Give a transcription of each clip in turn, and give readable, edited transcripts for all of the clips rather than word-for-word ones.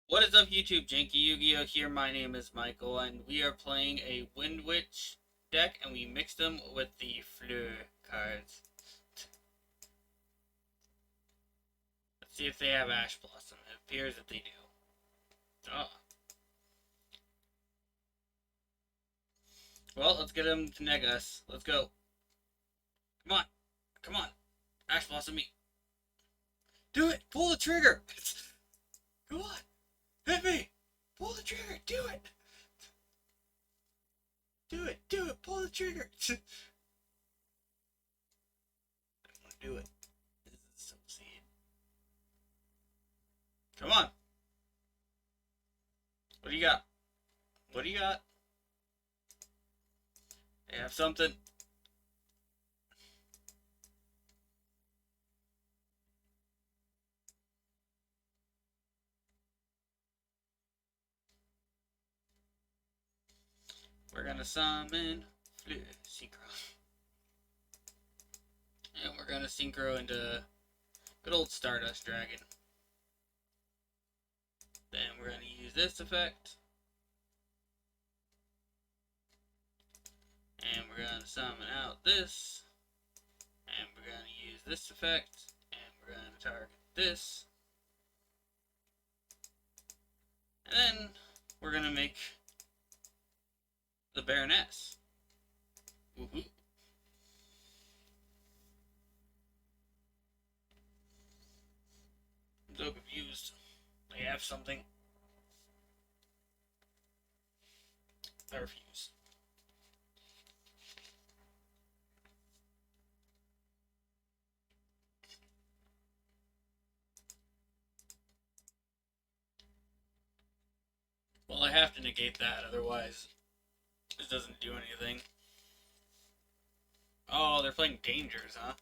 What is up, YouTube? JankyYGO here. My name is Michael, and we are playing a Wind Witch deck, and we mixed them with the Floral cards. Let's see if they have Ash Blossom. It appears that they do. Oh. Well, let's get them to neg us. Let's go. Come on. Come on. Ash Blossom me. Do it. Pull the trigger. Come on. Hit me. Pull the trigger. Do it. Do it. Do it. Pull the trigger. I want to do it. This is so sad. Come on. What do you got? What do you got? They have something. We're gonna summon Synchro. And we're gonna Synchro into good old Stardust Dragon. Then we're gonna use this effect. And we're gonna summon out this. And we're gonna use this effect. And we're gonna target this. And then we're gonna make the Baroness. Woohoo. I'm so confused. They have something. I refuse. Well, I have to negate that, otherwise it doesn't do anything. Oh, they're playing Dangers, huh?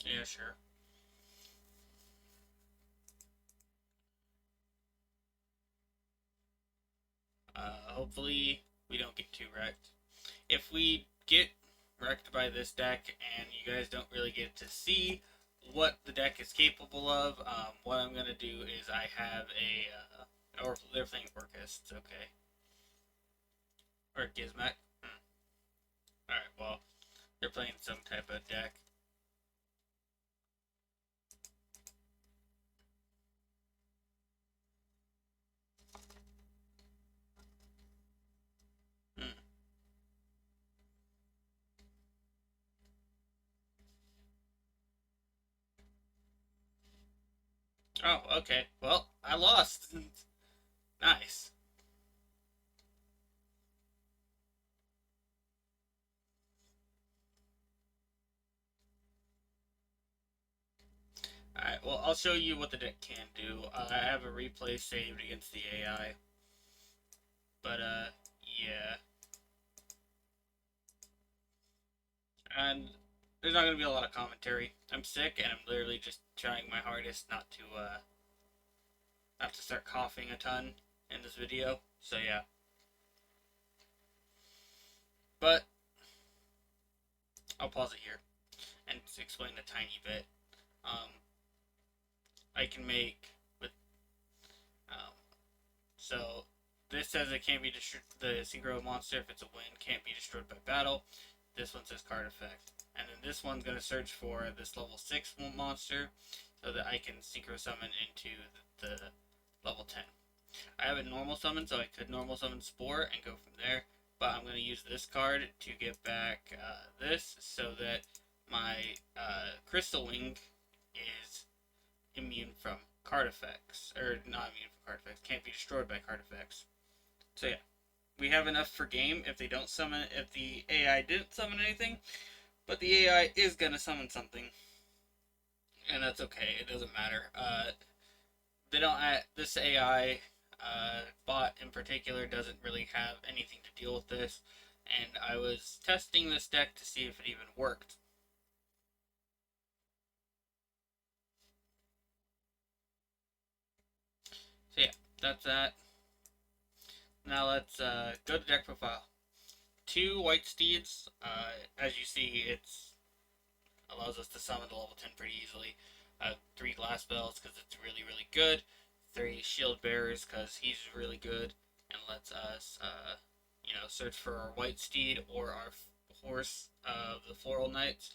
Yeah, sure. Hopefully we don't get too wrecked. If we get wrecked by this deck and you guys don't really get to see what the deck is capable of, what I'm going to do is I have a... or they're playing Orcus, it's okay. Or Gizmek. Alright, well, they're playing some type of deck. Oh, okay. Well, I lost. Nice. Alright, well, I'll show you what the deck can do. I have a replay saved against the AI. But, yeah. And there's not going to be a lot of commentary. I'm sick, and I'm literally just trying my hardest not to start coughing a ton in this video. So, yeah. But, I'll pause it here and explain a tiny bit. I can make with so this says it can't be destroyed. The synchro monster, if it's a win, can't be destroyed by battle. This one says card effect, and then this one's gonna search for this level 6 monster so that I can synchro summon into the level 10. I have a normal summon, so I could normal summon Spore and go from there. But I'm going to use this card to get back this so that my Crystal Wing is immune from card effects. Or not immune from card effects. Can't be destroyed by card effects. So yeah. We have enough for game if they don't summon, if the AI didn't summon anything. But the AI is going to summon something. And that's okay. It doesn't matter. They don't. This AI bot in particular doesn't really have anything to deal with this, and I was testing this deck to see if it even worked. So yeah, that's that. Now let's go to deck profile. 2 white steeds. As you see, it allows us to summon to level 10 pretty easily. 3 glass bells because it's really, really good. 3 shield bearers because he's really good and lets us, search for our white steed or our horse of the Floral Knights.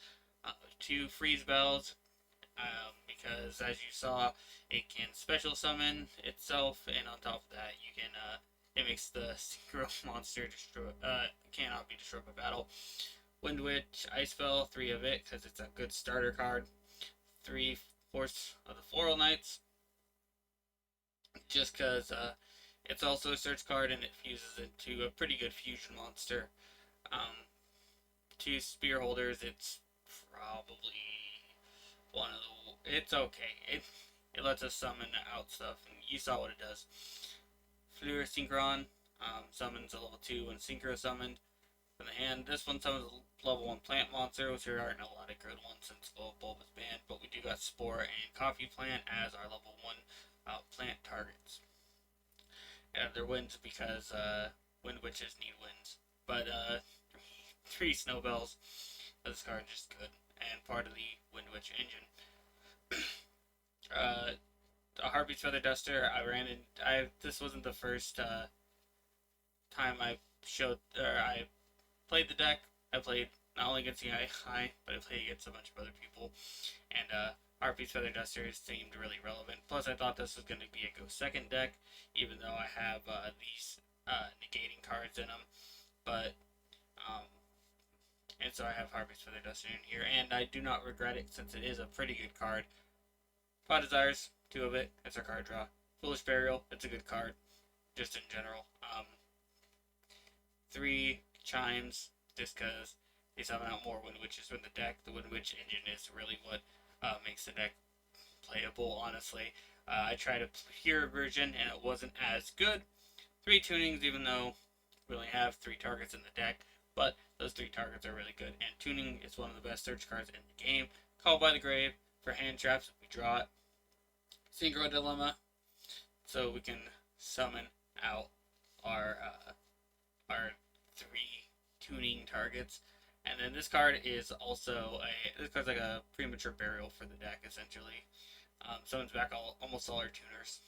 2 freeze bells because, as you saw, it can special summon itself, and on top of that, you can it makes the synchro monster cannot be destroyed by battle. Wind Witch Ice Spell, 3 of it because it's a good starter card. 3 Horse of the Floral Knights, just because it's also a search card and it fuses into a pretty good fusion monster. 2 Spear Holders, it's probably one of the. It's okay. It lets us summon out stuff, and you saw what it does. Floral Synchron summons a level 2 when synchro summoned from the hand. This one summons a level 1 plant monster, which there aren't a lot of good ones since Glow Bulb is banned, but we do got Spore and Coffee Plant as our level 1 plant targets. And they're wins because Wind Witches need wins. But 3 Snowbells. This card is just good and part of the Wind Witch engine. A Harpy's Feather Duster. This wasn't the first time I played the deck. I played not only against the high, but I played against a bunch of other people. And Harpy's Feather Duster seemed really relevant. Plus, I thought this was going to be a go second deck, even though I have these negating cards in them. But and so I have Harpy's Feather Duster in here, and I do not regret it since it is a pretty good card. Pot Desires, 2 of it. It's our card draw. Foolish Burial, it's a good card, just in general. 3 Chimes, just because they summon out more Wind Witches from the deck. The Wind Witch engine is really what makes the deck playable, honestly. I tried a pure version, and it wasn't as good. 3 Tunings, even though we only have 3 targets in the deck, but those 3 targets are really good. And Tuning is one of the best search cards in the game. Call by the Grave for hand traps if we draw it. Synchro Dilemma, so we can summon out our 3 tuning targets. And then this card is also this card's like a premature burial for the deck, essentially. Summons back almost all our tuners.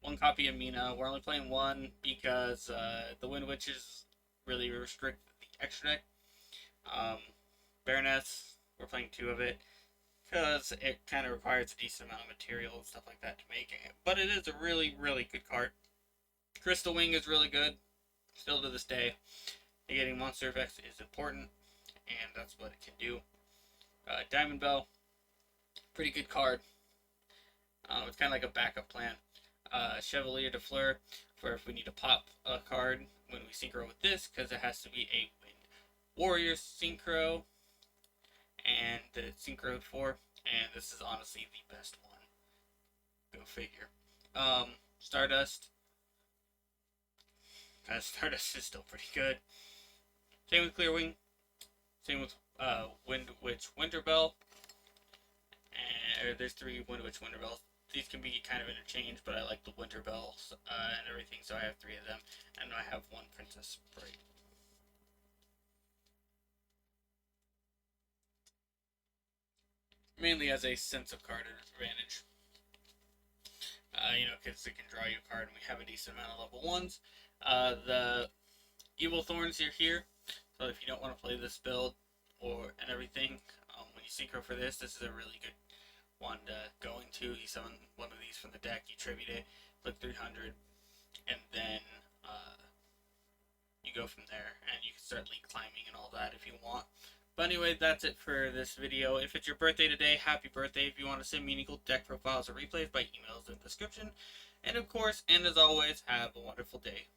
1 copy of Mina. We're only playing 1 because the Wind Witches really restrict the extra deck. Baroness, we're playing 2 of it because it kind of requires a decent amount of material and stuff like that to make it. But it is a really, really good card. Crystal Wing is really good, still to this day. Negating monster effects is important, and that's what it can do. Diamond Bell, pretty good card. It's kind of like a backup plan. Chevalier de Fleur, for if we need to pop a card when we synchro with this, because it has to be a Wind Warrior synchro, and it's synchroed for, and this is honestly the best one. Go figure. Stardust. Stardust is still pretty good. Same with Clearwing. Same with Wind Witch Winterbell. And there's 3 Wind Witch Winterbells. These can be kind of interchanged, but I like the Winterbells and everything, so I have 3 of them. And I have 1 Princess Bride. Mainly as a sense of card advantage. Because it can draw you a card, and we have a decent amount of level 1s. The Evil Thorns are here, so if you don't want to play this build and everything, when you synchro for this is a really good one to go into. You summon one of these from the deck, you tribute it, click 300, and then you go from there, and you can start league climbing and all that if you want. But anyway, that's it for this video. If it's your birthday today, happy birthday. If you want to send meaningful deck profiles or replays by emails in the description. And of course, and as always, have a wonderful day.